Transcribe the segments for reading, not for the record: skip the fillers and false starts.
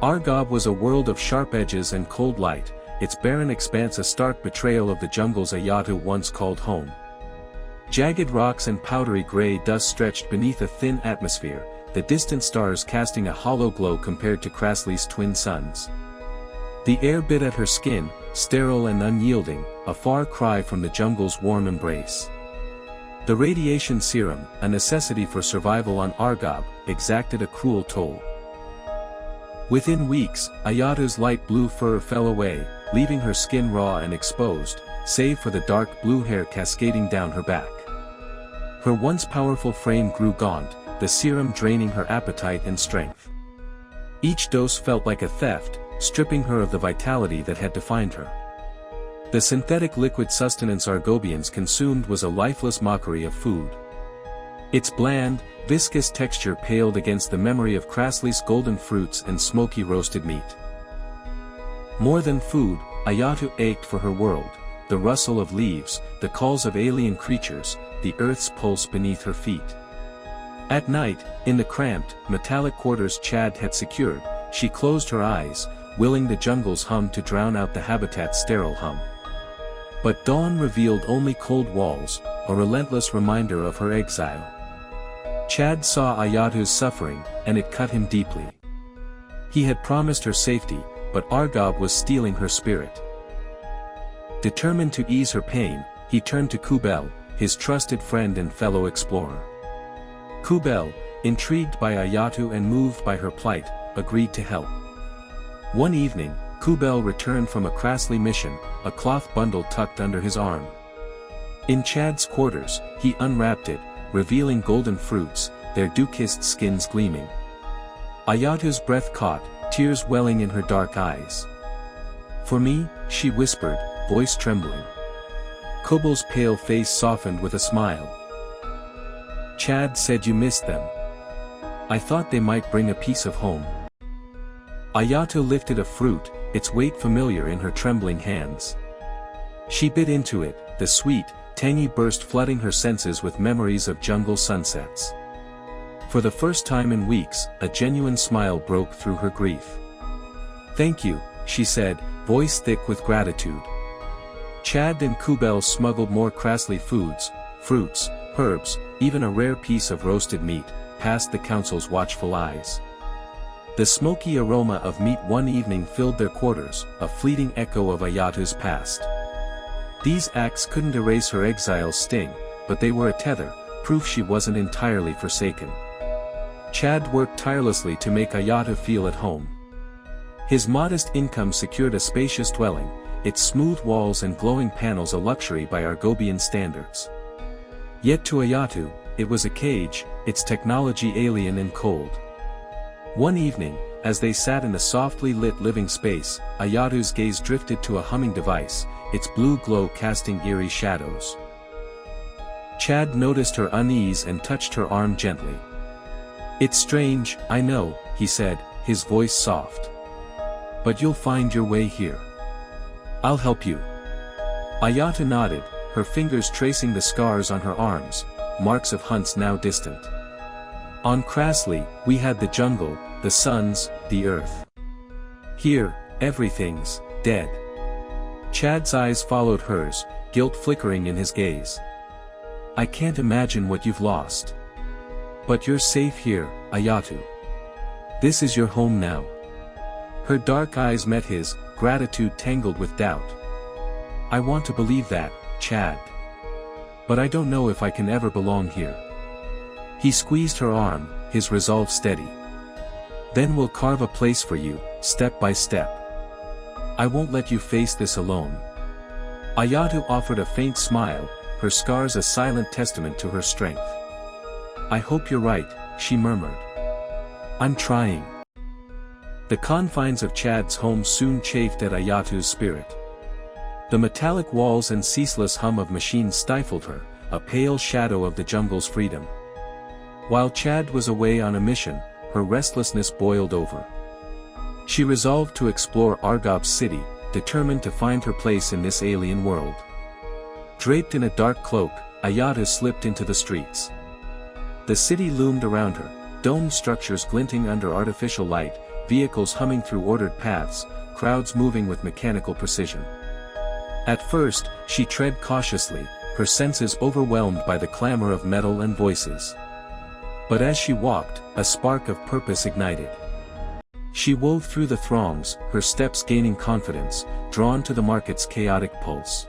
Argob was a world of sharp edges and cold light, its barren expanse a stark betrayal of the jungles Ayatu once called home. Jagged rocks and powdery gray dust stretched beneath a thin atmosphere, the distant stars casting a hollow glow compared to Krasli's twin suns. The air bit at her skin, sterile and unyielding, a far cry from the jungle's warm embrace. The radiation serum, a necessity for survival on Argob, exacted a cruel toll. Within weeks, Ayatu's light blue fur fell away, leaving her skin raw and exposed, save for the dark blue hair cascading down her back. Her once powerful frame grew gaunt, the serum draining her appetite and strength. Each dose felt like a theft, stripping her of the vitality that had defined her. The synthetic liquid sustenance Argobians consumed was a lifeless mockery of food. Its bland, viscous texture paled against the memory of Krasli's golden fruits and smoky roasted meat. More than food, Ayatu ached for her world, the rustle of leaves, the calls of alien creatures, the earth's pulse beneath her feet. At night, in the cramped, metallic quarters Chad had secured, she closed her eyes, willing the jungle's hum to drown out the habitat's sterile hum. But dawn revealed only cold walls, a relentless reminder of her exile. Chad saw Ayatu's suffering, and it cut him deeply. He had promised her safety, but Argob was stealing her spirit. Determined to ease her pain, he turned to Kubel, his trusted friend and fellow explorer. Kubel, intrigued by Ayatu and moved by her plight, agreed to help. One evening, Kubel returned from a Krasli mission, a cloth bundle tucked under his arm. In Chad's quarters, he unwrapped it, revealing golden fruits, their dew-kissed skins gleaming. Ayatu's breath caught, tears welling in her dark eyes. "For me," she whispered, voice trembling. Kubel's pale face softened with a smile. "Chad said you missed them. I thought they might bring a piece of home." Ayatu lifted a fruit, its weight familiar in her trembling hands. She bit into it, the sweet, tangy burst flooding her senses with memories of jungle sunsets. For the first time in weeks, a genuine smile broke through her grief. "Thank you," she said, voice thick with gratitude. Chad and Kubel smuggled more Krasli foods, fruits, herbs, even a rare piece of roasted meat, past the council's watchful eyes. The smoky aroma of meat one evening filled their quarters, a fleeting echo of Ayatu's past. These acts couldn't erase her exile's sting, but they were a tether, proof she wasn't entirely forsaken. Chad worked tirelessly to make Ayatu feel at home. His modest income secured a spacious dwelling, its smooth walls and glowing panels a luxury by Argobian standards. Yet to Ayatu, it was a cage, its technology alien and cold. One evening, as they sat in the softly lit living space, Ayatu's gaze drifted to a humming device, its blue glow casting eerie shadows. Chad noticed her unease and touched her arm gently. "It's strange, I know," he said, his voice soft. "But you'll find your way here. I'll help you." Ayatu nodded, her fingers tracing the scars on her arms, marks of hunts now distant. "On Krasli, we had the jungle, the suns, the earth. Here, everything's dead." Chad's eyes followed hers, guilt flickering in his gaze. "I can't imagine what you've lost. But you're safe here, Ayatu. This is your home now." Her dark eyes met his, gratitude tangled with doubt. "I want to believe that, Chad. But I don't know if I can ever belong here." He squeezed her arm, his resolve steady. "Then we'll carve a place for you, step by step. I won't let you face this alone." Ayatu offered a faint smile, her scars a silent testament to her strength. "I hope you're right," she murmured. "I'm trying." The confines of Chad's home soon chafed at Ayatu's spirit. The metallic walls and ceaseless hum of machines stifled her, a pale shadow of the jungle's freedom. While Chad was away on a mission, her restlessness boiled over. She resolved to explore Argob's city, determined to find her place in this alien world. Draped in a dark cloak, Ayatu slipped into the streets. The city loomed around her, domed structures glinting under artificial light, vehicles humming through ordered paths, crowds moving with mechanical precision. At first, she tread cautiously, her senses overwhelmed by the clamor of metal and voices. But as she walked, a spark of purpose ignited. She wove through the throngs, her steps gaining confidence, drawn to the market's chaotic pulse.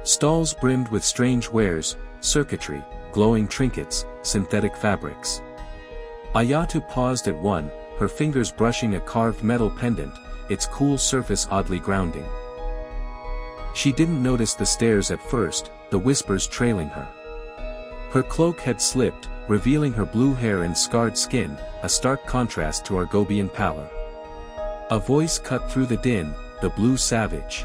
Stalls brimmed with strange wares, circuitry, glowing trinkets, synthetic fabrics. Ayatu paused at one, her fingers brushing a carved metal pendant, its cool surface oddly grounding. She didn't notice the stares at first, the whispers trailing her. Her cloak had slipped, revealing her blue hair and scarred skin, a stark contrast to Argobian pallor. A voice cut through the din, the blue savage.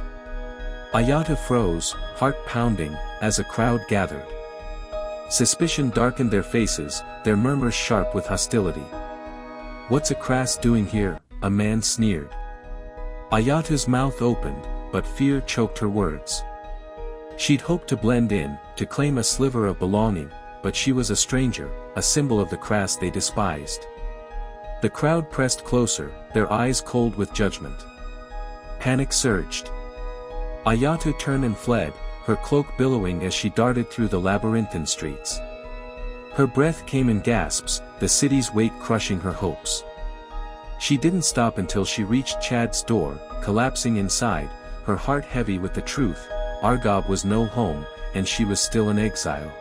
Ayatu froze, heart pounding, as a crowd gathered. Suspicion darkened their faces, their murmurs sharp with hostility. "What's Akras doing here?" a man sneered. Ayatu's mouth opened, but fear choked her words. She'd hoped to blend in, to claim a sliver of belonging, but she was a stranger, a symbol of the Kras they despised. The crowd pressed closer, their eyes cold with judgment. Panic surged. Ayatu turned and fled, her cloak billowing as she darted through the labyrinthine streets. Her breath came in gasps, the city's weight crushing her hopes. She didn't stop until she reached Chad's door, collapsing inside, her heart heavy with the truth. Argob was no home, and she was still in exile.